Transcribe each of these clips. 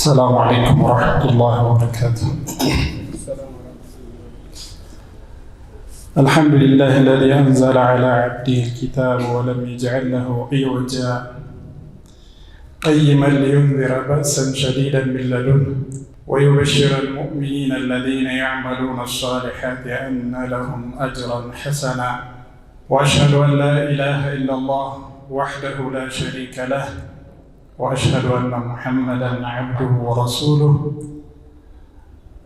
السلام عليكم ورحمة الله وبركاته. الحمد لله الذي أنزل على عبده الكتاب ولم يجعل له عوجا قيما لينذر بأسا شديدا من لدنه ويبشر المؤمنين الذين يعملون الصالحات أن لهم أجرا حسنا وأشهد أن لا إله إلا الله وحده لا شريك له وأشهد أن محمدا عبده ورسوله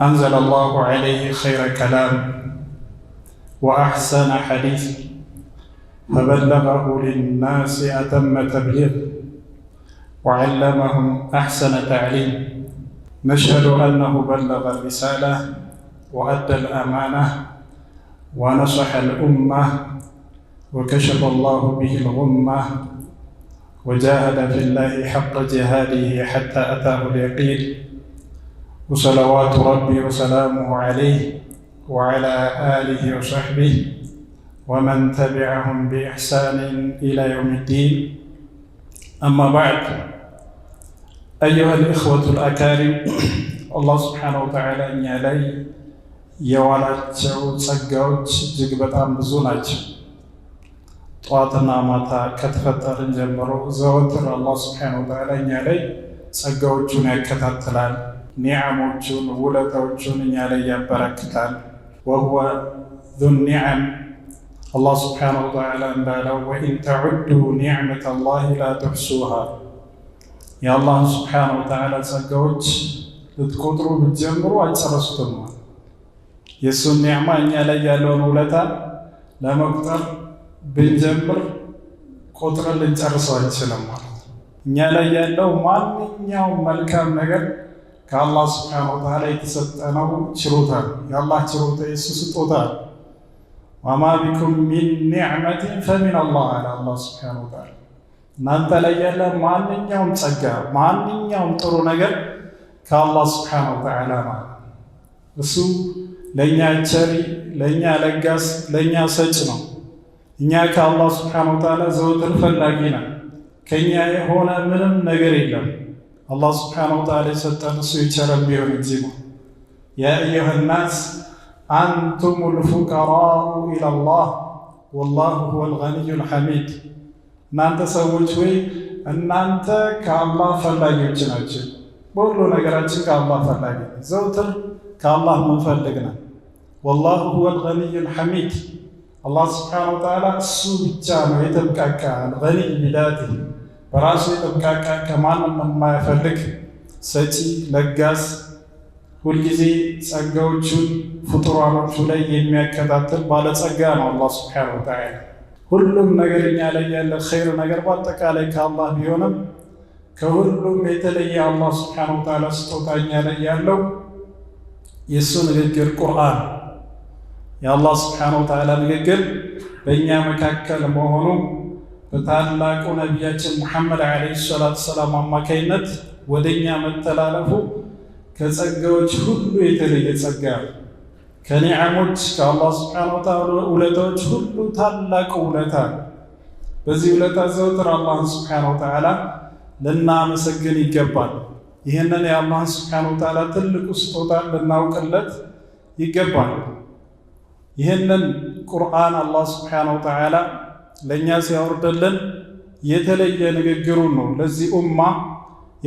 أنزل الله عليه خير كلام وأحسن حديث فبلغه للناس أتم تبليغ وعلمهم أحسن تعليم نشهد أنه بلغ الرسالة وأدى الأمانة ونصح الأمة وكشف الله به الغمة وجاهد في الله حق جهاده حتى أتاه اليقين وصلوات ربي وسلامه عليه وعلى آله وصحبه ومن تبعهم بإحسان إلى يوم الدين. أما بعد، أيها الإخوة الأكارم، الله سبحانه وتعالى እኛ ላይ የዋላቸው ጸጋዎች እጅግ በጣም ብዙ ናቸው። ጠዋትና ማታ ከተፈጠርን ጀምሮ ዘወትር አላህ ሱብሓነሁ ወተዓላ እኛ ላይ ጸጋዎቹን ያከታትላል፣ ኒዕሞቹን ውለታዎቹን እኛ ላይ ያበረክታል። ወሁወ ዙ ኒዕም አላህ ሱብሓነሁ ወተዓላ እንዳለው ወኢን ተዑዱ ኒዕመተላሂ ላ ትሕሱሃ፣ የአላህን ሱብሓነሁ ወተዓላ ጸጋዎች ልትቆጥሩ ብትጀምሩ አትጨርሱትም። የእሱን ኒዕማ እኛ ላይ ያለውን ውለታ ለመቁጠር ብንጀምር ቆጥረን ልንጨርሰው አንችልም ማለት ነው። እኛ ላይ ያለው ማንኛውም መልካም ነገር ከአላህ ሱብሓነሁ ወተዓላ የተሰጠነው ችሮታ ነው። የአላህ ችሮታ የእሱ ስጦታ ነው። ወማ ቢኩም ሚን ኒዕመቲን ፈሚን አላህ አለ አላህ ሱብሓነሁ ወተዓላ። እናንተ ላይ ያለ ማንኛውም ጸጋ፣ ማንኛውም ጥሩ ነገር ከአላህ ሱብሓነሁ ወተዓላ ማለት ነው። እሱ ለእኛ ቸሪ፣ ለእኛ ለጋስ፣ ለእኛ ሰጭ ነው። እኛ ከአላህ ሱብሓነሁ ወተዓላ ዘወትር ፈላጊ ነን። ከእኛ የሆነ ምንም ነገር የለም። አላህ ሱብሓነሁ ወተዓላ የሰጠን እሱ የቸረን ቢሆን እንጂ ነው። ያ አዩሃ ናስ አንቱሙል ፉቀራኡ ኢለላህ ወላሁ ሁወል ገኒዩል ሐሚድ። እናንተ ሰዎች ወይ እናንተ ከአላህ ፈላጊዎች ናቸው። በሁሉ ነገራችን ከአላህ ፈላጊ ነን። ዘወትር ከአላህ ምንፈልግ ነን። ወላሁ ሁወል ገኒዩል ሐሚድ። አላህ ሱብሓነሁ ወተዓላ እሱ ብቻ ነው የተብቃቃ፣ አልገኒይ ቢዛቲህ፣ በራሱ የተብቃቃ ከማንም የማይፈልግ ሰጪ፣ ለጋስ፣ ሁልጊዜ ጸጋዎቹን ፍጡራኖቹ ላይ የሚያከታትል ባለጸጋ ነው አላህ ሱብሓነሁ ወተዓላ። ሁሉም ነገር እኛ ላይ ያለ ኸይር ነገር በአጠቃላይ ከአላህ ቢሆንም ከሁሉም የተለየ አላህ ሱብሓነሁ ወተዓላ ስጦታ እኛ ላይ ያለው የእሱ ንግግር ቁርአን፣ የአላህ ሱብሓነሁ ወተዓላ ንግግር በእኛ መካከል መሆኑ በታላቁ ነቢያችን ሙሐመድ ዓለይሂ ሰላቱ ወሰላም አማካይነት ወደ እኛ መተላለፉ ከጸጋዎች ሁሉ የተለየ ጸጋ ነው። ከኒዕሞች ከአላህ ሱብሓነሁ ወተዓላ ውለታዎች ሁሉ ታላቁ ውለታ ነው። በዚህ ውለታ ዘውትር አላህን ሱብሓነሁ ወተዓላ ልናመሰግን ይገባል። ይህንን የአላህን ሱብሓነሁ ወተዓላ ትልቁ ስጦታ ልናውቅለት ይገባል። ይህንን ቁርአን አላህ ሱብሓነሁ ወተዓላ ለእኛ ሲያወርድልን የተለየ ንግግሩን ነው ለዚህ ኡማ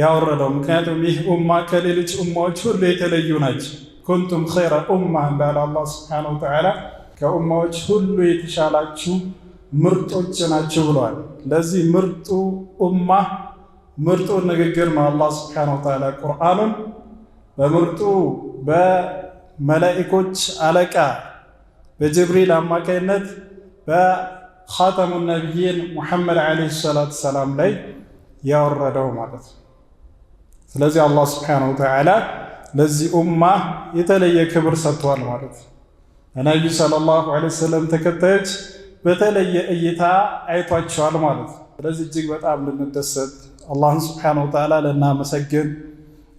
ያወረደው። ምክንያቱም ይህ ኡማ ከሌሎች ኡማዎች ሁሉ የተለዩ ናቸው። ኩንቱም ኸይረ ኡማ እንዳለ አላህ ሱብሓነሁ ወተዓላ ከኡማዎች ሁሉ የተሻላችሁ ምርጦች ናቸው ብለዋል። ለዚህ ምርጡ ኡማ ምርጡ ንግግር ነው አላህ ሱብሓነሁ ወተዓላ ቁርአኑን በምርጡ በመላኢኮች አለቃ በጅብሪል አማካይነት በኻተሙ ነቢይን ሙሐመድ ዓለይሂ ሰላቱ ወሰላም ላይ ያወረደው ማለት ነው። ስለዚህ አላህ ሱብሓነሁ ወተዓላ ለዚህ ኡማ የተለየ ክብር ሰጥቷል ማለት ነው። ነቢዩ ሰለላሁ ዐለይሂ ወሰለም ተከታዮች በተለየ እይታ አይቷቸዋል ማለት ነው። ስለዚህ እጅግ በጣም ልንደሰት፣ አላህን ሱብሓነሁ ወተዓላ ልናመሰግን፣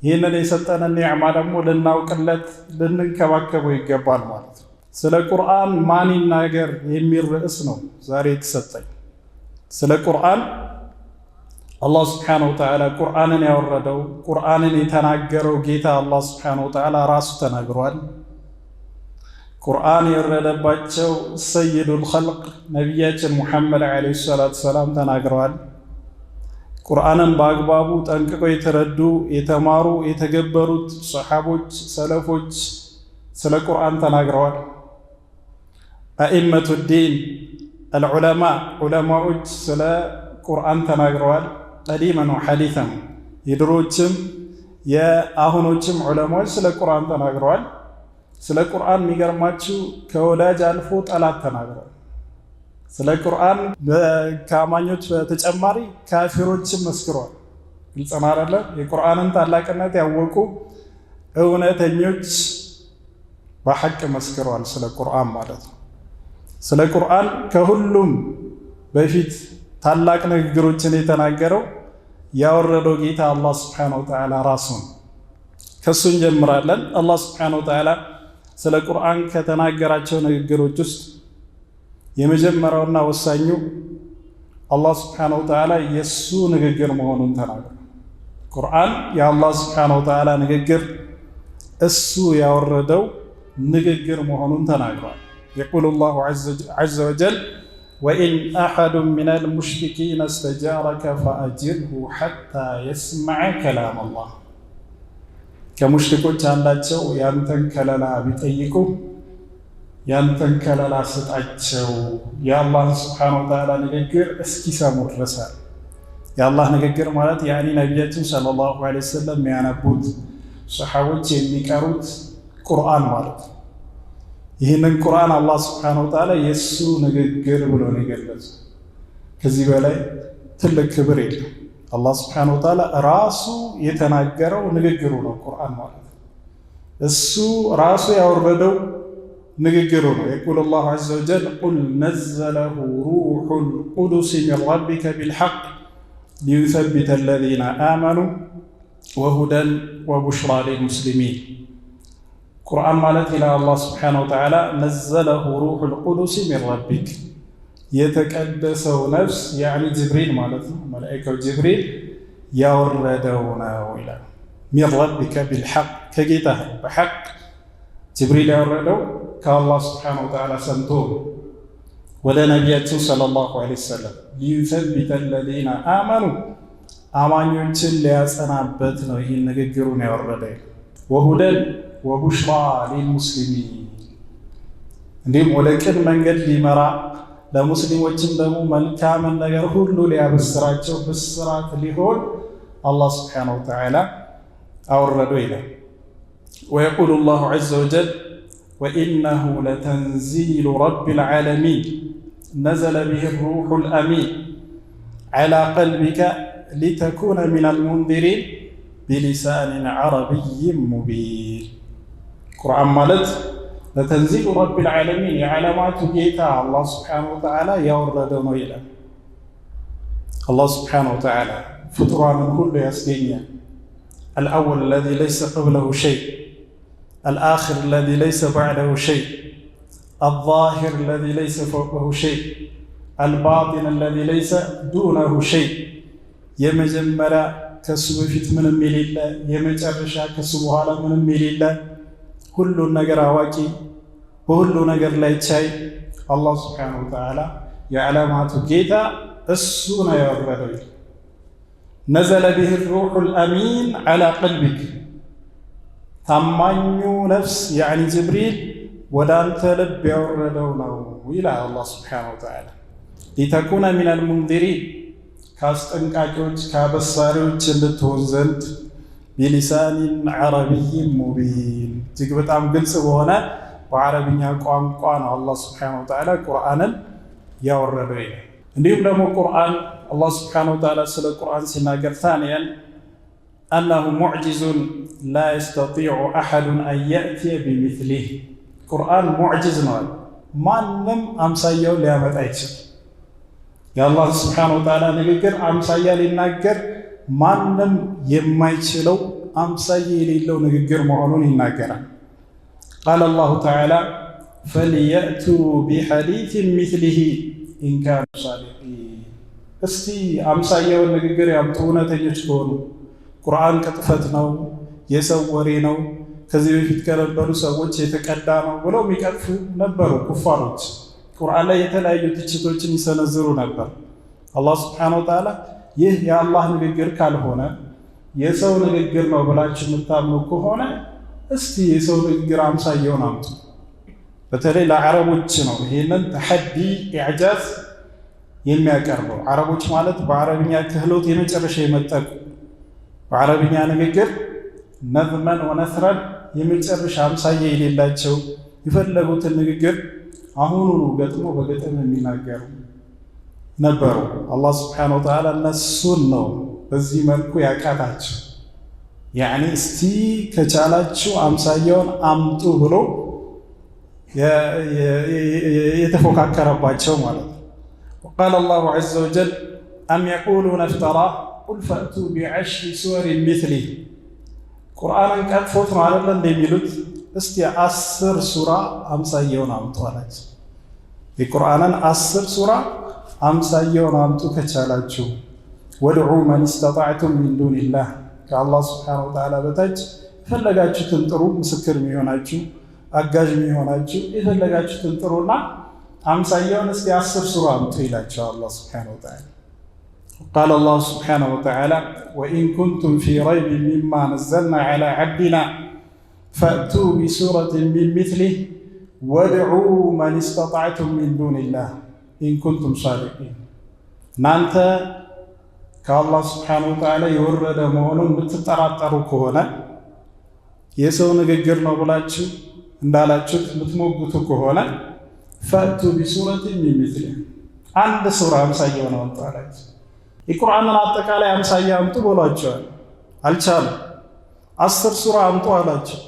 ይህንን የሰጠንን ኒዕማ ደግሞ ልናውቅለት፣ ልንንከባከበው ይገባል ማለት ነው። ስለ ቁርአን ማን ይናገር የሚል ርዕስ ነው ዛሬ የተሰጠኝ። ስለ ቁርአን አላህ ስብሓነሁ ወተዓላ ቁርአንን ያወረደው ቁርአንን የተናገረው ጌታ አላህ ስብሓነሁ ወተዓላ ራሱ ተናግሯል። ቁርአን የወረደባቸው ሰይዱል ኸልቅ ነቢያችን ሙሐመድ ዓለይሂ ሰላቱ ወሰላም ተናግረዋል። ቁርአንን በአግባቡ ጠንቅቀው የተረዱ የተማሩ የተገበሩት ሰሓቦች ሰለፎች ስለ ቁርአን ተናግረዋል። አኢመቱ ዲን አልዑለማ ዑለማዎች ስለ ቁርአን ተናግረዋል። ቀዲመን ወሐዲተን የድሮችም የአሁኖችም ዑለማዎች ስለ ቁርአን ተናግረዋል። ስለ ቁርአን የሚገርማችሁ ከወዳጅ አልፎ ጠላት ተናግረዋል። ስለ ቁርአን ከአማኞች በተጨማሪ ካፊሮችም መስክረዋል። ግልጽ ነው አይደለ? የቁርአንን ታላቅነት ያወቁ እውነተኞች በሐቅ መስክረዋል ስለ ቁርአን ማለት ነው። ስለ ቁርአን ከሁሉም በፊት ታላቅ ንግግሮችን የተናገረው ያወረደው ጌታ አላህ ስብሓነሁ ወተዓላ ራሱን ከሱ እንጀምራለን። አላህ ስብሓነሁ ወተዓላ ስለ ቁርአን ከተናገራቸው ንግግሮች ውስጥ የመጀመሪያውና ወሳኙ አላህ ስብሓነሁ ወተዓላ የእሱ ንግግር መሆኑን ተናግሯል። ቁርአን የአላህ ስብሓነሁ ወተዓላ ንግግር እሱ ያወረደው ንግግር መሆኑን ተናግሯል። የቁሉ ላሁ ዐዘ ወጀል ወኢን አሐዱን ሚነል ሙሽሪኪነ እስተጃረከ ፈአጅርሁ ሐታ የስመዐ ከላም አላህ። ከሙሽሪኮች አንዳቸው ያንተን ከለላ ቢጠይቁ ያንተን ከለላ ስጣቸው የአላህን ስብሓነሁ ወተዓላ ንግግር እስኪሰሙ ድረስ። የአላህ ንግግር ማለት ያኒ ነቢያችን ሰለላሁ ዐለይሂ ወሰለም የሚያነቡት ሰሓቦች የሚቀሩት ቁርአን ማለት ነው። ይህንን ቁርአን አላህ ስብሓነሁ ወተዓላ የእሱ ንግግር ብሎ ነው የገለጸው። ከዚህ በላይ ትልቅ ክብር የለም። አላህ ስብሓነሁ ወተዓላ ራሱ የተናገረው ንግግሩ ነው ቁርአን ማለት ነው። እሱ ራሱ ያወረደው ንግግሩ ነው። የቁል ላሁ ዐዘ ወጀል ቁል ነዘለሁ ሩሑል ቁዱስ ሚን ረቢከ ቢልሐቅ ሊዩሰቢተ አለዚነ አመኑ ወሁደን ወቡሽራ ሊልሙስሊሚን። ቁርአን ማለት ይላል አላህ ስብሓነሁ ወተዓላ ነዘለሁ ሩሑል ቁዱስ ሚን ረቢክ የተቀደሰው ነፍስ ያዕኒ ጅብሪል ማለት ነው። መላኢካው ጅብሪል ያወረደው ነው ይላል። ሚን ረቢከ ቢልሐቅ ከጌታህ በሐቅ ጅብሪል ያወረደው ከአላህ ስብሓነሁ ወተዓላ ሰምቶ ወደ ነቢያችን ሰለላሁ ዐለይሂ ወሰለም ሊዩሰቢተ አለዚነ አመኑ አማኞችን ሊያጸናበት ነው ይህን ንግግሩን ያወረደ። ወሁደን ወቡሽራ ሊልሙስሊሚን እንዲሁም ወደ ቅን መንገድ ሊመራ ለሙስሊሞችም ደግሞ መልካምን ነገር ሁሉ ሊያበስራቸው ብስራት ሊሆን አላህ ስብሓነሁ ወተዓላ አወረደው ይላል። ወየቁሉ ላሁ ዐዘ ወጀል ወኢነሁ ለተንዚሉ ረቢል ዓለሚን ነዘለ ቢሂ ሩሑል አሚን ዐላ ቀልቢከ ሊተኩነ ሚነል ሙንዚሪን ቢሊሳኒን ዐረቢይን ሙቢን። ቁርአን ማለት ለተንዚሉ ረቢል ዓለሚን የዓለማቱ ጌታ አላህ ስብሓነሁ ወተዓላ ያወረደው ነው ይላል። አላህ ስብሓነሁ ወተዓላ ፍጡራንን ሁሉ ያስገኛል። አልአወል አለዚ ለይሰ ቀብለሁ ሸይ الآخر الذي ليس بعده شيء الظاهر الذي ليس فوقه شيء الباطن الذي ليس دونه شيء የመጀመሪያ ከሱ በፊት ምንም የሌለ የመጨረሻ ከሱ በኋላ ምንም የሌለ ሁሉን ነገር አዋቂ በሁሉ ነገር ላይ ቻይ አላህ ስብሓነሁ ወተዓላ የዓለማቱ ጌታ እሱ ነው ያወረደው። ነዘለ ቢሂ ሩሑል አሚን ዐላ ቀልቢክ ታማኙ ነፍስ ያዕኒ ጅብሪል ወደ አንተ ልብ ያወረደው ነው ይላል አላህ ስብሓነሁ ወተዓላ። ሊተኩነ ሚነል ሙንዚሪን ከአስጠንቃቂዎች ከአበሳሪዎች እንድትሆን ዘንድ ቢሊሳኒን ዐረቢይን ሙቢን እጅግ በጣም ግልጽ በሆነ በዓረብኛ ቋንቋ ነው አላህ ስብሓነሁ ወተዓላ ቁርአንን ያወረደው ይላል። እንዲሁም ደግሞ ቁርአን አላህ ስብሓነሁ ወተዓላ ስለ ቁርአን ሲናገር ታንያን أنه معجز لا يستطيع أحد أن يأتي بمثله قرآن معجز نوال ما نم أمسايو ليامت أيتش يا الله سبحانه وتعالى نقر أمسايا لنقر ما نم يمايتشلو أمسايا للو نقر معلون نقر قال الله تعالى فليأتوا بحديث مثله إن كانوا صادقين እስቲ አምሳያውን ንግግር ያምጡ እውነተኞች ከሆኑ ቁርአን ቅጥፈት ነው፣ የሰው ወሬ ነው፣ ከዚህ በፊት ከነበሩ ሰዎች የተቀዳ ነው ብለው የሚቀጥፉ ነበሩ ኩፋሮች። ቁርአን ላይ የተለያዩ ትችቶችን ይሰነዝሩ ነበር። አላህ ሱብሓነሁ ወተዓላ ይህ የአላህ ንግግር ካልሆነ የሰው ንግግር ነው ብላችሁ የምታምኑ ከሆነ እስቲ የሰው ንግግር አምሳያውን አምጡ። በተለይ ለዓረቦች ነው ይሄንን ተሐዲ ኢዕጃዝ የሚያቀርበው። ዓረቦች ማለት በዓረብኛ ክህሎት የመጨረሻ የመጠቁ በዓረብኛ ንግግር ነዝመን ወነስረን የመጨረሻ አምሳያ የሌላቸው የፈለጉትን ንግግር አሁኑኑ ገጥሞ በገጠም የሚናገሩ ነበሩ። አላህ ሱብሓነሁ ወተዓላ እነሱን ነው በዚህ መልኩ ያቃታቸው። ያኒ እስቲ ከቻላችሁ አምሳያውን አምጡ ብሎ የተፎካከረባቸው ማለት ነው። ወቃለ አላሁ ዐዘ ወጀል አም የቁሉነ እፍተራህ ቁል ፈእቱ ቢዐሽሪ ሱወሪን ሚስሊህ። ቁርአንን ቀጥፎት ነው አይደለ እንደሚሉት እስቲ 10 ሱራ አምሳያውን አምጡ አላቸው። የቁርአንን 10 ሱራ አምሳያውን አምጡ ከቻላችሁ። ወድዑ መን ኢስተጣዕቱም ሚን ዱኒላህ፣ ከአላህ ሱብሓነሁ ወተዓላ በታች የፈለጋችሁትን ጥሩ፣ ምስክር የሚሆናችሁ አጋዥ የሚሆናችሁ የፈለጋችሁትን ጥሩና አምሳያውን እስቲ 10 ሱራ አምጡ ይላቸው አላህ ሱብሓነሁ ወተዓላ። ቃለ አላሁ ሱብሓነሁ ወተዓላ ወኢን ኩንቱም ፊ ረይቢን ሚማ ነዘልና ዐላ ዐብዲና ፈእቱ ቢሱረትን ሚን ሚስሊህ ወድዑ መን ኢስተጣዕቱም ሚን ዱኒላህ ኢን ኩንቱም ሳዲቂን። እናንተ ከአላህ ሱብሓነሁ ወተዓላ የወረደ መሆኑን የምትጠራጠሩ ከሆነ የሰው ንግግር ነው ብላችሁ እንዳላችሁት የምትሞግቱ ከሆነ ፈእቱ ቢሱረትን ሚን ሚስሊህ፣ አንድ ሱራ አምሳያውን አምጡ አላቸው። የቁርአንን አጠቃላይ አምሳያ አምጡ ብሏቸዋል፣ አልቻሉም። 10 ሱራ አምጡ አላቸው፣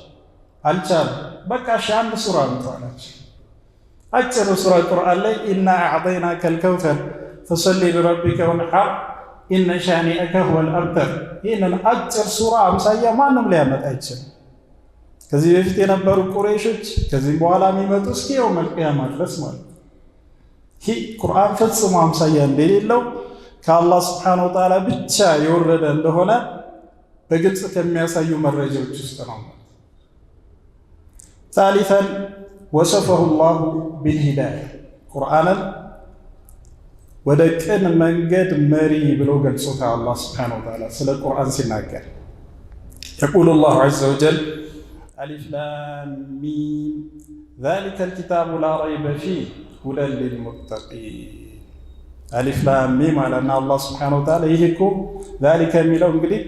አልቻሉም። በቃ አንድ ሱራ አምጡ አላቸው። አጭር ሱራ ቁርአን ላይ ኢና አዕጠይናከል ከውተር ፈሰሊ ሊረቢከ ወንሐር ኢነ ሻኒአከ ሁወል አብተር። ይህንን አጭር ሱራ አምሳያ ማንም ሊያመጣ አይችልም። ከዚህ በፊት የነበሩ ቁረይሾች ከዚህም በኋላ የሚመጡ እስከ የውመል ቂያማ ድረስ ማለት ነው። ይህ ቁርአን ፈጽሞ አምሳያ እንደሌለው ከአላህ ሱብሓነሁ ወተዓላ ብቻ የወረደ እንደሆነ በግልጽ ከሚያሳዩ መረጃዎች ውስጥ ነው። ታሊተን ወሰፈሁ ላሁ ቢልሂዳያ፣ ቁርአንን ወደ ቅን መንገድ መሪ ብሎ ገልጾታል አላህ ሱብሓነሁ ወተዓላ ስለ ቁርአን ሲናገር። የቁሉ ላሁ ዐዘ ወጀል አሊፍ ላም ሚም ዛሊከል ኪታቡ ላ ረይበ ፊህ ሁደን ሊልሙተቂን። አሊፍ ላም ሚም አለና አላህ ሱብሓነሁ ወተዓላ ይህ እኮ ዛሊከ የሚለው እንግዲህ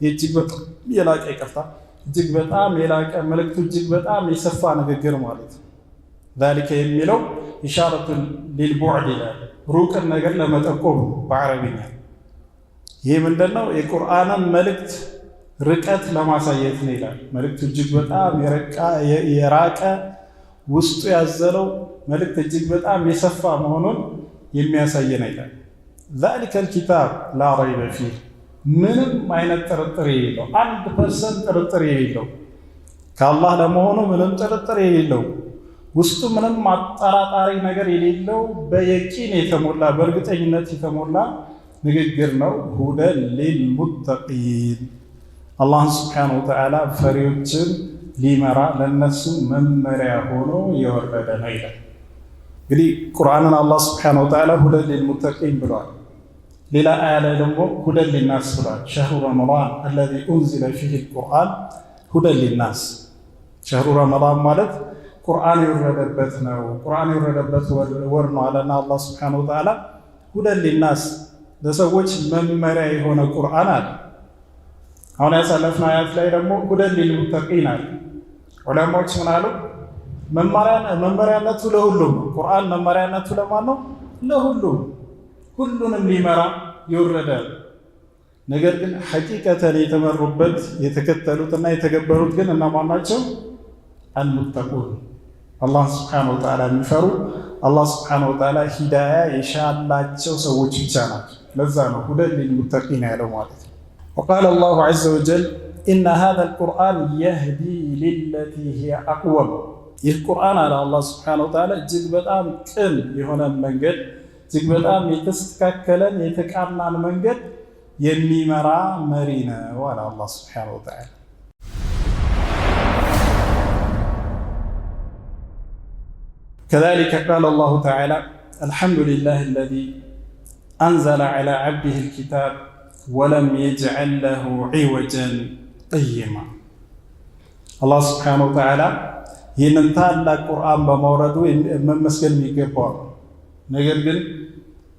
እጅግ በጣም የላቀ ይቅርታ፣ እጅግ በጣም የላቀ መልእክቱ እጅግ በጣም የሰፋ ንግግር ማለት ነው። ዛሊከ የሚለው ኢሻረቱን ሊልቡዕድ ይላል፣ ሩቅን ነገር ለመጠቆም በዓረብኛ። ይህ ምንድነው? የቁርአንን መልእክት ርቀት ለማሳየት ነው ይላል። መልእክቱ እጅግ በጣም የራቀ ውስጡ ያዘለው መልእክት እጅግ በጣም የሰፋ መሆኑን የሚያሳይ ነው ይላል። ዛሊከል ኪታብ ላ ረይበ ፊህ፣ ምንም አይነት ጥርጥር የሌለው 1% ጥርጥር የሌለው ከአላህ ለመሆኑ ምንም ጥርጥር የሌለው ውስጡ ምንም አጠራጣሪ ነገር የሌለው በየቂን የተሞላ በእርግጠኝነት የተሞላ ንግግር ነው። ሁደን ሊልሙተቂን፣ አላህን ሱብሓነሁ ወተዓላ ፈሪዎችን ሊመራ ለነሱ መመሪያ ሆኖ የወረደ ነው ይላል። እንግዲህ ቁርአንን አላህ ሱብሓነሁ ወተዓላ ሁደን ሊልሙተቂን ብሏል። ሌላ አያ ላይ ደግሞ ሁደን ሊናስ ብሏል። ሸህሩ ረመዳን አለዚ ኡንዚለ ፊሂል ቁርአን ሁደን ሊናስ። ሸህሩ ረመዳን ማለት ቁርአን የወረደበት ነው፣ ቁርአን የወረደበት ወር ነው አለና አላህ ሱብሓነሁ ወተዓላ ሁደን ሊናስ፣ ለሰዎች መመሪያ የሆነ ቁርአን አለ። አሁን ያሳለፍነው አያት ላይ ደግሞ ሁደን ሊልሙተቂን አለ። ዑለማዎች ምን አሉ? መመሪያነቱ ለሁሉም ነው። ቁርአን መመሪያነቱ ለማን ነው? ለሁሉም፣ ሁሉንም ሊመራ የወረደ። ነገር ግን ሐቂቀተን የተመሩበት የተከተሉትና የተገበሩት ግን እነማን ናቸው? አልሙተቁን፣ አላህ ሱብሓነሁ ወተዓላ የሚፈሩ አላህ ሱብሓነሁ ወተዓላ ሂዳያ የሻላቸው ሰዎች ብቻ ናቸው። ለዛ ነው ሁደን ሊልሙተቂን ያለው ማለት ነው። ወቃለ አላሁ ዐዘ ወጀል ኢነ ሃዘል ቁርአን የህዲ ሊለቲ ሂየ አቅወም። ይህ ቁርአን አለ አላህ ሱብሓነሁ ወተዓላ እጅግ በጣም ቅን የሆነ መንገድ እጅግ በጣም የተስተካከለን የተቃናን መንገድ የሚመራ መሪ ነው አለ አላህ ሱብሓነሁ ወተዓላ። كذلك قال الله تعالى الحمد لله الذي أنزل على عبده الكتاب ولم يجعل له عوجا قيما الله سبحانه وتعالى ይህንን ታላቅ ቁርአን በመውረዱ መመስገን የሚገባው ነገር ግን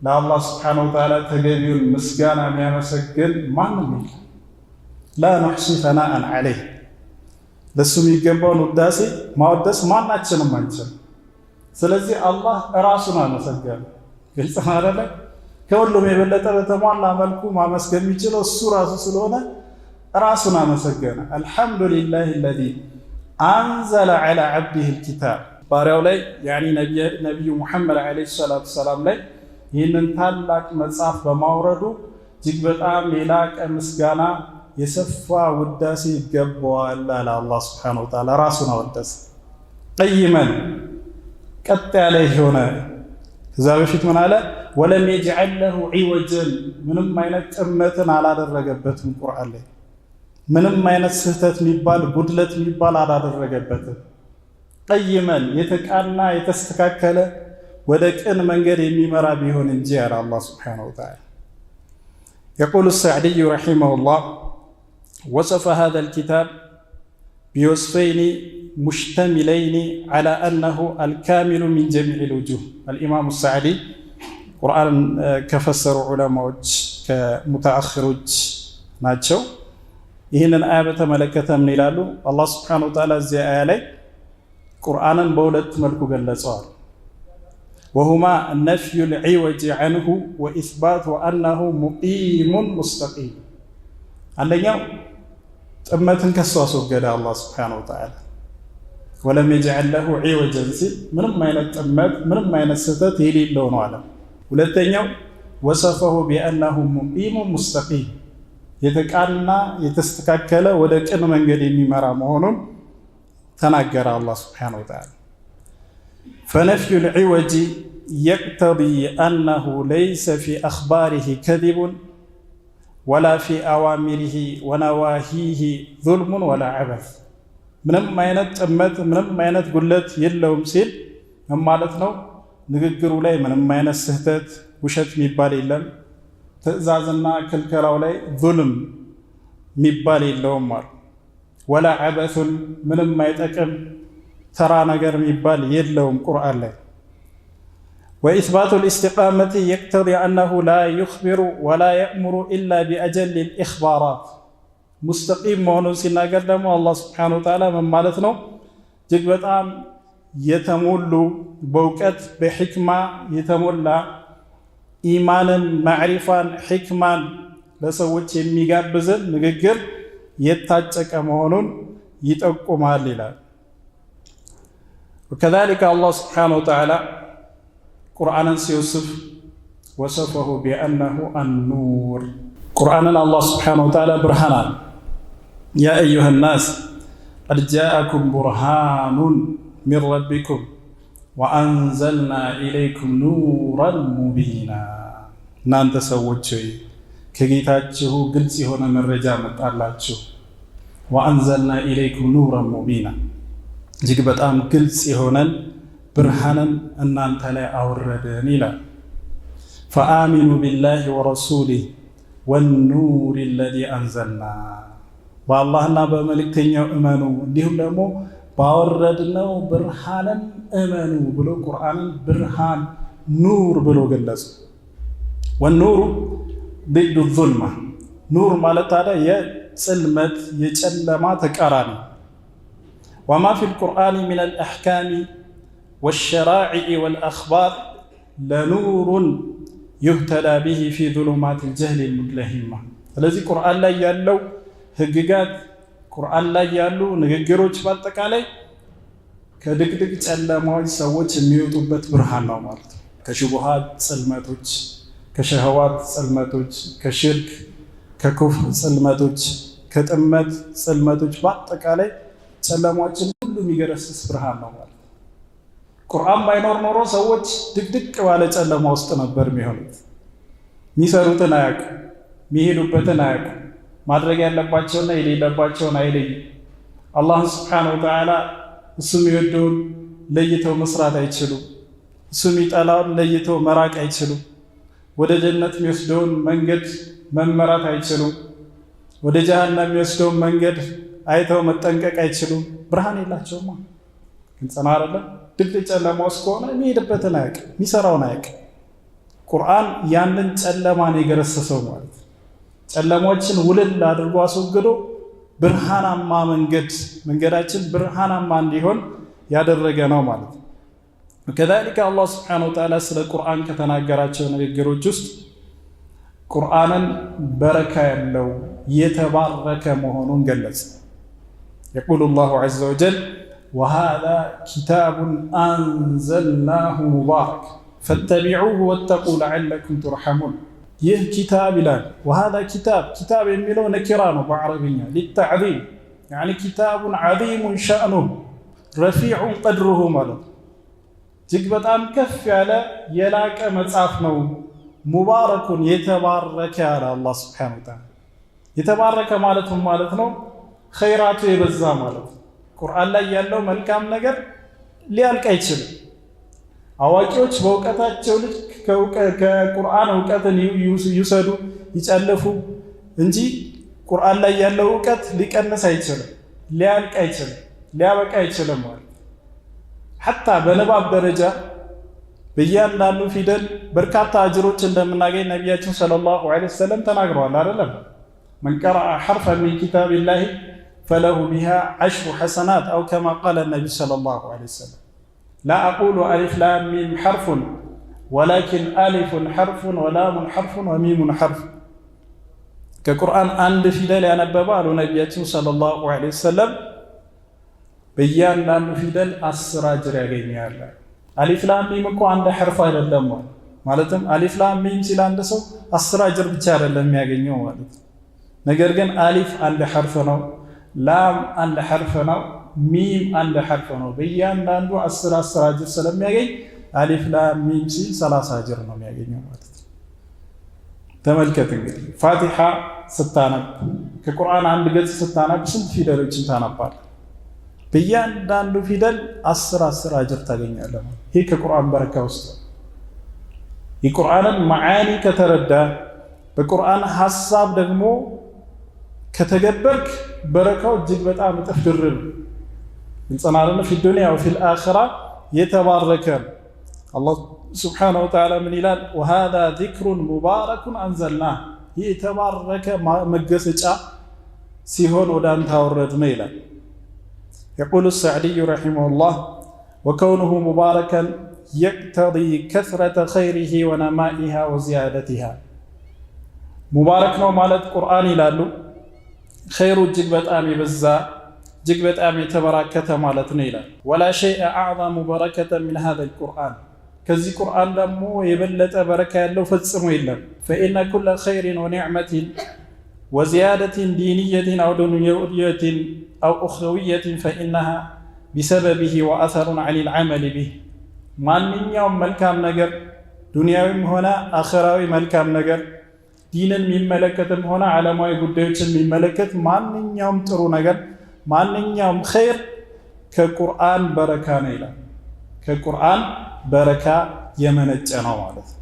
ለአላህ ስብሓነሁ ወተዓላ ተገቢውን ምስጋና የሚያመሰግን ማንም የለም። ላ ነሕሲ ሰናአን ዐለይህ ለሱ የሚገባውን ውዳሴ ማወደስ ማናችንም አንችልም። ስለዚህ አላህ ራሱን አመሰገነ። ግልጽ አይደለ? ከሁሉም የበለጠ በተሟላ መልኩ ማመስገን የሚችለው እሱ ራሱ ስለሆነ ራሱን አመሰገነ። አልሐምዱሊላሂ አለዚ አንዘለ ዐላ ዐብዲሂል ኪታብ ባሪያው ላይ ያኒ ነቢዩ ሙሐመድ ዐለይሂ ሰላቱ ወሰላም ላይ ይህንን ታላቅ መጽሐፍ በማውረዱ እጅግ በጣም የላቀ ምስጋና የሰፋ ውዳሴ ይገባዋል አለ አላህ ሱብሓነሁ ወተዓላ። ራሱን አወደሰ። ቀይመን ቀጥ ያለ የሆነ ከዛ በፊት ምን አለ? ወለም የጅዐል ለሁ ዒወጀን ምንም አይነት ጥመትን አላደረገበትም። ቁርአን ላይ ምንም አይነት ስህተት የሚባል ጉድለት የሚባል አላደረገበትም። ቀይመን የተቃና የተስተካከለ ወደ ቅን መንገድ የሚመራ ቢሆን እንጂ አለ አላህ ሱብሓነሁ ወተዓላ። የቁሉ ሰዕዲዩ ረሒመሁላህ ወሰፈ ሃዛል ኪታብ ቢወስፈይኒ ሙሽተሚለይኒ ዐላ አነሁ አልካሚሉ ሚን ጀሚዒል ውጁህ። አልኢማሙ ሰዕዲ ቁርአንን ከፈሰሩ ዑለማዎች ከሙተአኽሮች ናቸው። ይህንን አያ በተመለከተ ምን ይላሉ? አላህ ሱብሓነሁ ወተዓላ እዚህ አያ ላይ ቁርአንን በሁለት መልኩ ገለጸዋል። ወሁማ ነፍዩል ዒወጅ ዐንሁ ወኢስባቱ አነሁ ሙቂሙን ሙስተቂም። አንደኛው ጥመትን ከሱ አስወገደ አላህ ሱብሓነሁ ወተዓላ። ወለም የጅዐል ለሁ ዒወጀን ሲል ምንም አይነት ጥመት ምንም አይነት ስህተት የሌለው ነው አለ። ሁለተኛው ወሰፈሁ ቢአነሁ ሙቂሙን ሙስተቂም የተቃና የተስተካከለ ወደ ቅን መንገድ የሚመራ መሆኑን ተናገረ አላህ ሱብሓነሁ ወተዓላ። ፈነፍዩል ዒወጅ የቅተዲ አነሁ ለይሰ ፊ አኽባሪሂ ከዚቡን ወላ ፊ አዋሚሪሂ ወነዋሂሂ ዙልሙን ወላ ዐበስ። ምንም አይነት ጥመት ምንም አይነት ጉድለት የለውም ሲል ምን ማለት ነው? ንግግሩ ላይ ምንም አይነት ስህተት ውሸት የሚባል የለም። ትዕዛዝና ክልከላው ላይ ዙልም የሚባል የለውም ማለት ወላ ዐበሱን ምንም አይጠቅም ተራ ነገር የሚባል የለውም ቁርአን ላይ። ወኢስባቱ ልእስቲቃመቲ የቅተዲ አነሁ ላ ዩኽቢሩ ወላ የእሙሩ ኢላ ቢአጀሊል ኢኽባራት። ሙስተቂም መሆኑን ሲናገር ደግሞ አላህ ሱብሓነሁ ወተዓላ ምን ማለት ነው? እጅግ በጣም የተሞሉ በእውቀት በሕክማ የተሞላ ኢማንን፣ ማዕሪፋን፣ ሕክማን ለሰዎች የሚጋብዝን ንግግር የታጨቀ መሆኑን ይጠቁማል ይላል። ወከዛሊከ አላህ ሱብሓነሁ ወተዓላ ቁርአንን ሲወስፍ ወሰፈሁ ቢአነሁ አኑር። ቁርአንን አላህ ሱብሓነሁ ወተዓላ ብርሃን አለ። ያ አዩሃ ናስ ቀድ ጃአኩም ቡርሃኑን ሚን ረቢኩም ወአንዘልና ኢለይኩም ኑረን ሙቢና። እናንተ ሰዎች ሆይ ከጌታችሁ ግልጽ የሆነ መረጃ መጣላችሁ። ወአንዘልና ኢለይኩም ኑረን ሙቢና እጅግ በጣም ግልጽ የሆነን ብርሃንን እናንተ ላይ አወረድን ይላል። ፈአሚኑ ቢላሂ ወረሱሊህ ወኑሪ አለዚ አንዘልና። በአላህና በመልእክተኛው እመኑ እንዲሁም ደግሞ ባወረድነው ብርሃንን እመኑ ብሎ ቁርአንን ብርሃን ኑር ብሎ ገለጹ። ወኑሩ ዲዱ ዙልማ። ኑር ማለት ታዲያ የጽልመት የጨለማ ተቃራኒ። ወማ ፊል ቁርአን ሚነል አሕካሚ ወሸራዒዕ ወልአኽባር ለኑሩን ዩህተዳ ቢሂ ፊ ዙሉማቲል ጀህሊል ሙድለሂማ። ስለዚህ ቁርአን ላይ ያለው ህግጋት ቁርአን ላይ ያሉ ንግግሮች በአጠቃላይ ከድቅድቅ ጨለማዎች ሰዎች የሚወጡበት ብርሃን ነው ማለት ነው። ከሽቡሃት ጽልመቶች፣ ከሸህዋት ጽልመቶች፣ ከሽርክ ከኩፍር ጽልመቶች፣ ከጥመት ጽልመቶች በአጠቃላይ ጨለማዎችን ሁሉ የሚገረስስ ብርሃን ነው ማለት ነው። ቁርአን ባይኖር ኖሮ ሰዎች ድቅድቅ ባለ ጨለማ ውስጥ ነበር የሚሆኑት። የሚሰሩትን አያውቁ፣ የሚሄዱበትን አያውቁ፣ ማድረግ ያለባቸውና የሌለባቸውን አይለዩ። አላህን ሱብሓነሁ ወተዓላ እሱ የሚወደውን ለይተው መስራት አይችሉም። እሱ የሚጠላውን ለይተው መራቅ አይችሉም። ወደ ጀነት የሚወስደውን መንገድ መመራት አይችሉም። ወደ ጀሃነም የሚወስደውን መንገድ አይተው መጠንቀቅ አይችሉም። ብርሃን የላቸውማ። ግልጽ ነው አይደለም? ድቅድቅ ጨለማ ውስጥ ከሆነ የሚሄድበትን አያውቅም፣ የሚሰራውን አያውቅም። ቁርአን ያንን ጨለማን የገረሰሰው ማለት ጨለማዎችን ውልል አድርጎ አስወግዶ ብርሃናማ መንገዳችን ብርሃናማ እንዲሆን ያደረገ ነው ማለት ነው። ከዛሊከ አላህ ሱብሓነሁ ወተዓላ ስለ ቁርአን ከተናገራቸው ንግግሮች ውስጥ ቁርአንን በረካ ያለው የተባረከ መሆኑን ገለጸ። የቁሉ ላሁ ዐዘ ወጀል ወሃዛ ኪታቡን አንዘልናሁ ሙባረክ ፈተቢዑሁ ወተቁ ለዐለኩም ቱርሐሙን። ይህ ኪታብ ይላል። ወሃዛ ኪታብ የሚለው ነኪራ ነው በዐረብኛ ሊተዕዚም ያኒ ኪታቡን ዐዚሙን ሸእኑሁ ረፊዑን ቀድሩሁ ማለት ነው። እጅግ በጣም ከፍ ያለ የላቀ መጽሐፍ ነው። ሙባረኩን የተባረከ ያለ አላህ ሱብሓነሁ ወተዓላ። የተባረከ ማለት ምን ማለት ነው? ኸይራቱ የበዛ ማለት ነው። ቁርአን ላይ ያለው መልካም ነገር ሊያልቅ አይችልም። አዋቂዎች በእውቀታቸው ልክ ከቁርአን እውቀትን ይውሰዱ ይጨልፉ እንጂ ቁርአን ላይ ያለው እውቀት ሊቀንስ አይችልም፣ ሊያልቅ አይችልም፣ ሊያበቃ አይችልም ማለት ሐታ በንባብ ደረጃ በእያንዳንዱ ፊደል በርካታ አጅሮች እንደምናገኝ ነቢያችን ሰለላሁ ዐለይሂ ወሰለም ተናግረዋል አይደለም? መን ቀረአ ሐርፈን ሚን ኪታቢላሂ ፈለሁ ቢሃ ዐሽሩ ሐሰናት አው ከማ ቃለ ነቢዩ ሰለላሁ ዐለይሂ ወሰለም ላ አቁሉ አሊፍ ላም ሚም ሐርፉን ወላኪን አሊፉን ሐርፉን ወላሙን ሐርፉን ወሚሙን ሐርፍ። ከቁርአን አንድ ፊደል ያነበበ አሉ ነቢያችን ሰለላሁ ዐለይሂ ወሰለም በእያንዳንዱ ፊደል 10 አጅር ያገኛል። አሊፍ ላም ሚም እኮ አንድ ሐርፍ አይደለም ማለትም አሊፍ ላም ሚም ሲል አንድ ሰው 10 አጅር ብቻ አይደለም የሚያገኘው ማለት። ነገር ግን አሊፍ አንድ ሐርፍ ነው፣ ላም አንድ ሐርፍ ነው፣ ሚም አንድ ሐርፍ ነው። በእያንዳንዱ 10 አጅር ስለሚያገኝ አሊፍ ላም ሚም ሲል 30 አጅር ነው የሚያገኘው ማለት። ተመልከት እንግዲህ ፋቲሓ ስታነብ ከቁርአን አንድ ገጽ ስታነብ ስንት ፊደሎችን ታነባለህ? በእያንዳንዱ ፊደል 10 አጅር ታገኛለህ። ይህ ከቁርአን በረካ ውስጥ የቁርአንን መዓኒ ከተረዳ በቁርአን ሐሳብ ደግሞ ከተገበርክ በረካው እጅግ በጣም እጥፍ ድርብ እንጸናለን። ፊ ዱንያ ወፊል አኺራ የተባረከ አላህ ሱብሓነሁ ወተዓላ ምን ይላል? ወሃዛ ዚክሩን ሙባረኩን አንዘልናህ። ይህ የተባረከ መገሰጫ ሲሆን ወደ አንተ አወረድነው ይላል። የቁሉ ሰዕዲዩ ረሒመሁላህ ወከውኑሁ ሙባረከን የቅተዲ ከስረተ ኸይሪሂ ወነማኢሃ ወዚያደቲሃ። ሙባረክ ነው ማለት ቁርአን ይላሉ ኸይሩ እጅግ በጣም የበዛ እጅግ በጣም የተበራከተ ማለት ነው ይላል። ወላ ሸይአ አዕዘሙ በረከተን ሚን ሃዛል ቁርአን። ከዚህ ቁርአን ደግሞ የበለጠ በረካ ያለው ፈጽሞ የለም። ፈኢነ ኩለ ኸይሪን ወኒዕመቲን ወዚያደቲን ዲንየቲን አው ዱንየዊየቲን አው ኡኽረዊየቲን ፈኢነሃ ቢሰበቢሂ ወአሰሩን ዐኒል ዐመሊ ቢህ። ማንኛውም መልካም ነገር ዱንያዊም ሆነ አኸራዊ መልካም ነገር ዲንን የሚመለከትም ሆነ ዓለማዊ ጉዳዮችን የሚመለከት ማንኛውም ጥሩ ነገር ማንኛውም ኸይር ከቁርአን በረካ ነው ይላል። ከቁርአን በረካ የመነጨ ነው ማለት ነው።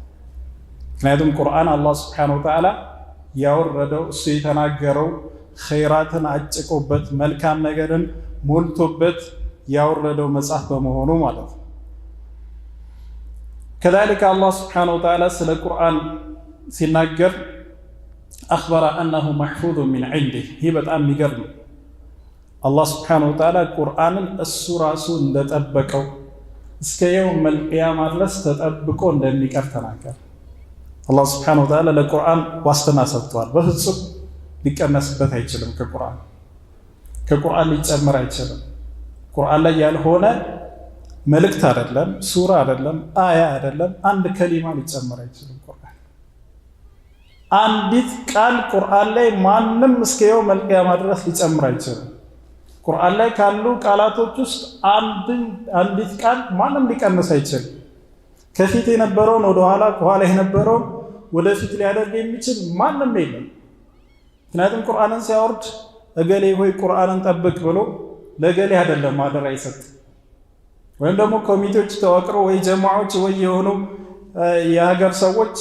ምክንያቱም ቁርአን አላህ ሱብሓነሁ ወተዓላ ያወረደው እሱ የተናገረው ኸይራትን አጭቆበት መልካም ነገርን ሞልቶበት ያወረደው መጽሐፍ በመሆኑ ማለት ነው። ከዛሊከ አላህ ሱብሓነሁ ወተዓላ ስለ ቁርአን ሲናገር አኽበረ አነሁ መሕፉዙን ሚን ዒንዲህ። ይህ በጣም የሚገርም አላህ ሱብሓነሁ ወተዓላ ቁርአንን እሱ ራሱ እንደጠበቀው እስከ የውመል ቂያማ ድረስ ተጠብቆ እንደሚቀር ተናገረ። አላህ ሱብሓነሁ ወተዓላ ለቁርአን ዋስትና ሰጥቷል። በፍጹም ሊቀነስበት አይችልም። ከቁርአን ሊጨምር አይችልም። ቁርአን ላይ ያልሆነ መልእክት አይደለም፣ ሱራ አይደለም፣ አያ አይደለም፣ አንድ ከሊማ ሊጨምር አይችልም። ቁርአን አንዲት ቃል ቁርአን ላይ ማንም እስከ የውመል ቂያማ ድረስ ሊጨምር አይችልም። ቁርአን ላይ ካሉ ቃላቶች ውስጥ አንዲት ቃል ማንም ሊቀንስ አይችልም። ከፊት የነበረውን ወደ ኋላ፣ ከኋላ የነበረውን ወደፊት ሊያደርግ የሚችል ማንም የለም። ምክንያቱም ቁርአንን ሲያወርድ እገሌ ሆይ ቁርአንን ጠብቅ ብሎ ለገሌ አይደለም አደራ ይሰጥ፣ ወይም ደግሞ ኮሚቴዎች ተዋቅረው ወይ ጀማዓዎች ወይ የሆኑ የሀገር ሰዎች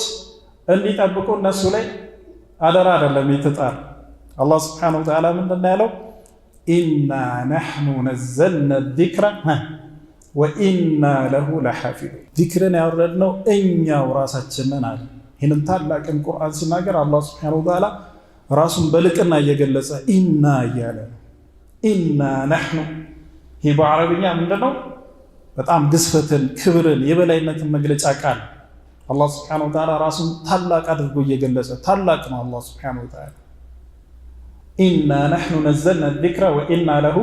እንዲጠብቁ እነሱ ላይ አደራ አይደለም የተጣለ። አላህ ሱብሓነሁ ወተዓላ ምንድን ነው ያለው? ኢና ነሕኑ ነዘልና ዚክረ ወኢና ለሁ ለሓፊዙን። ዚክርን ያወረድነው እኛው ራሳችን ነን አለ። ይህንን ታላቅን ቁርአን ሲናገር አላህ ሱብሓነሁ ወተዓላ ራሱን በልቅና እየገለጸ ኢና እያለ ነው። ኢና ነሕኑ። ይህ በዓረብኛ ምንድን ነው? በጣም ግዝፈትን፣ ክብርን፣ የበላይነትን መግለጫ ቃል አላህ ሱብሓነሁ ወተዓላ ራሱን ታላቅ አድርጎ እየገለጸ ታላቅ ነው አላህ ሱብሓነሁ ወተዓላ። ኢና ነሕኑ ነዘልና ዚክረ ወኢና ለሁ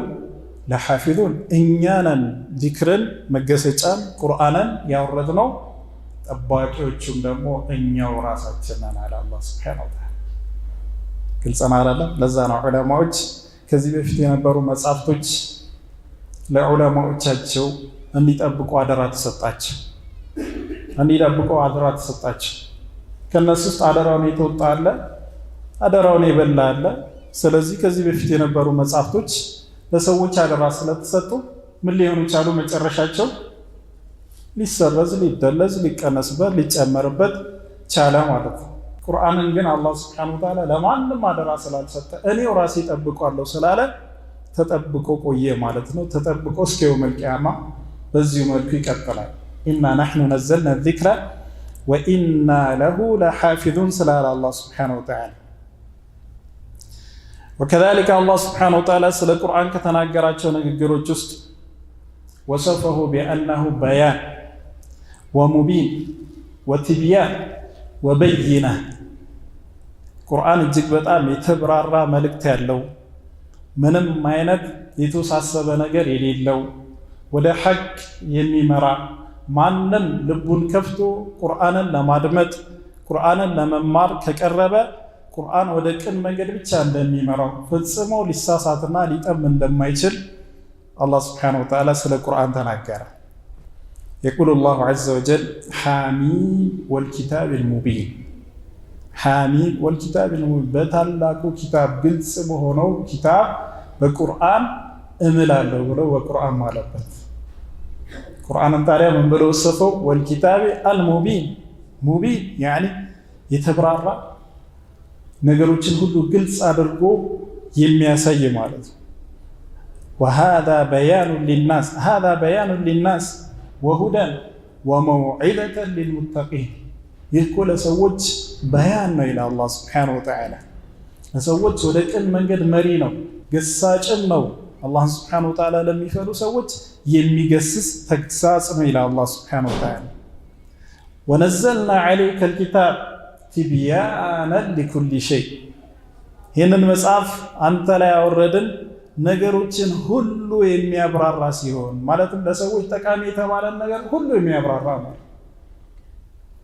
ለሓፊዙን። እኛ ነን ዚክርን መገሰጫን ቁርአንን ያወረድነው፣ ጠባቂዎቹም ደግሞ እኛው ራሳችን ነን አለ አላህ ሱብሓነሁ ወተዓላ። ግልጽ ነው አይደለም? ለዛ ነው ዑለማዎች ከዚህ በፊት የነበሩ መጻሕፍቶች ለዑለማዎቻቸው እንዲጠብቁ አደራ ተሰጣቸው። ከነሱ ውስጥ አደራውን የተወጣ አለ፣ አደራውን የበላ አለ። ስለዚህ ከዚህ በፊት የነበሩ መጻሕፍቶች ለሰዎች አደራ ስለተሰጡ ምን ሊሆኑ ቻሉ? መጨረሻቸው ሊሰረዝ፣ ሊደለዝ፣ ሊቀነስበት፣ ሊጨመርበት ቻለ ማለት ነው። ቁርአንን ግን አላህ ሱብሓነሁ ወተዓላ ለማንም አደራ ስላልሰጠ እኔው ራሴ ጠብቀዋለሁ ስላለ ተጠብቆ ቆየ ማለት ነው። ተጠብቆ እስከ የውመል ቂያማ በዚሁ መልኩ ይቀጥላል። ኢና ነሕኑ ነዘልና ዚክረ ወኢና ለሁ ለሓፊዙን ስላለ አላህ ሱብሓነሁ ወተዓላ። ወከዛሊከ አላህ ሱብሓነሁ ወተዓላ ስለ ቁርአን ከተናገራቸው ንግግሮች ውስጥ ወሰፈሁ ቢአነሁ በያን ወሙቢን ወትብያን ወበይነ። ቁርአን እጅግ በጣም የተብራራ መልእክት ያለው፣ ምንም አይነት የተወሳሰበ ነገር የሌለው፣ ወደ ሐቅ የሚመራ፣ ማንም ልቡን ከፍቶ ቁርአንን ለማድመጥ ቁርአንን ለመማር ከቀረበ ቁርአን ወደ ቅን መንገድ ብቻ እንደሚመራው ፈጽሞ ሊሳሳትና ሊጠም እንደማይችል አላህ ሱብሓነሁ ወተዓላ ስለ ቁርአን ተናገረ። የቁሉ ላሁ ዐዘ ወጀል ሓሚም ወልኪታቢል ሙቢን። ሓሚም ወልኪታቢል ሙቢን፣ በታላቁ ኪታብ ግልጽ በሆነው ኪታብ በቁርአን እምላለሁ ብለው በቁርአን ማለበት። ቁርአንን ታዲያ ምን ብለው ወሰፈው? ወልኪታቢ አልሙቢን። ሙቢን ያኒ የተብራራ ነገሮችን ሁሉ ግልጽ አድርጎ የሚያሳይ ማለት ነው። ወሃዛ በያኑን ሊናስ ወሁደን ወመውዒዘተን ሊልሙተቂን። ይህ እኮ ለሰዎች በያን ነው ይላል አላህ ሱብሓነሁ ወተዓላ። ለሰዎች ወደ ቅን መንገድ መሪ ነው፣ ገሳጭም ነው። አላህን ሱብሓነሁ ወተዓላ ለሚፈሩ ሰዎች የሚገስስ ተግሳጽ ነው ይላል አላህ ሱብሓነሁ ወተዓላ። ወነዘልና ዐለይከል ኪታብ ቲብያነን ሊኩሊ ሸይ። ይህንን መጽሐፍ አንተ ላይ ያወረድን ነገሮችን ሁሉ የሚያብራራ ሲሆን፣ ማለትም ለሰዎች ጠቃሚ የተባለን ነገር ሁሉ የሚያብራራ ማለት፣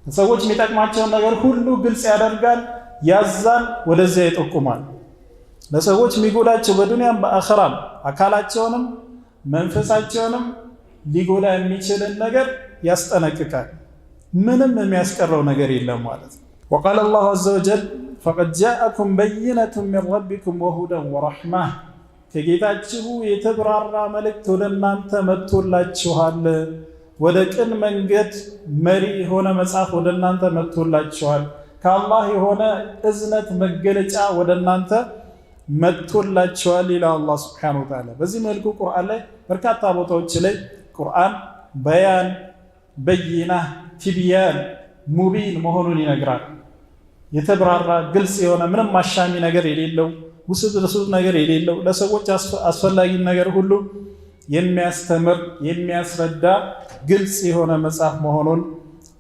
ለሰዎች የሚጠቅማቸውን ነገር ሁሉ ግልጽ ያደርጋል፣ ያዛል፣ ወደዚያ ይጠቁማል። ለሰዎች የሚጎዳቸው በዱንያም በአኸራም አካላቸውንም መንፈሳቸውንም ሊጎዳ የሚችልን ነገር ያስጠነቅቃል። ምንም የሚያስቀረው ነገር የለም ማለት ነው። ወቃለ አላሁ ዐዘ ወጀል ፈቀድ ጃአኩም በይነቱን ሚን ረቢኩም ወሁደን ወረሕማ። ከጌታችሁ የተብራራ መልእክት ወደ እናንተ መጥቶላችኋል። ወደ ቅን መንገድ መሪ የሆነ መጽሐፍ ወደ እናንተ መጥቶላችኋል። ከአላህ የሆነ እዝነት መገለጫ ወደ እናንተ መጥቶላችኋል ይላል አላህ ሱብሓነሁ ወተዓላ። በዚህ መልኩ ቁርአን ላይ በርካታ ቦታዎች ላይ ቁርአን በያን፣ በይና፣ ቲብያን፣ ሙቢን መሆኑን ይነግራል። የተብራራ ግልጽ የሆነ ምንም አሻሚ ነገር የሌለው ውስብስብ ነገር የሌለው ለሰዎች አስፈላጊ ነገር ሁሉ የሚያስተምር የሚያስረዳ ግልጽ የሆነ መጽሐፍ መሆኑን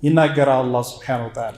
ይናገራል አላህ ሱብሓነሁ ወተዓላ።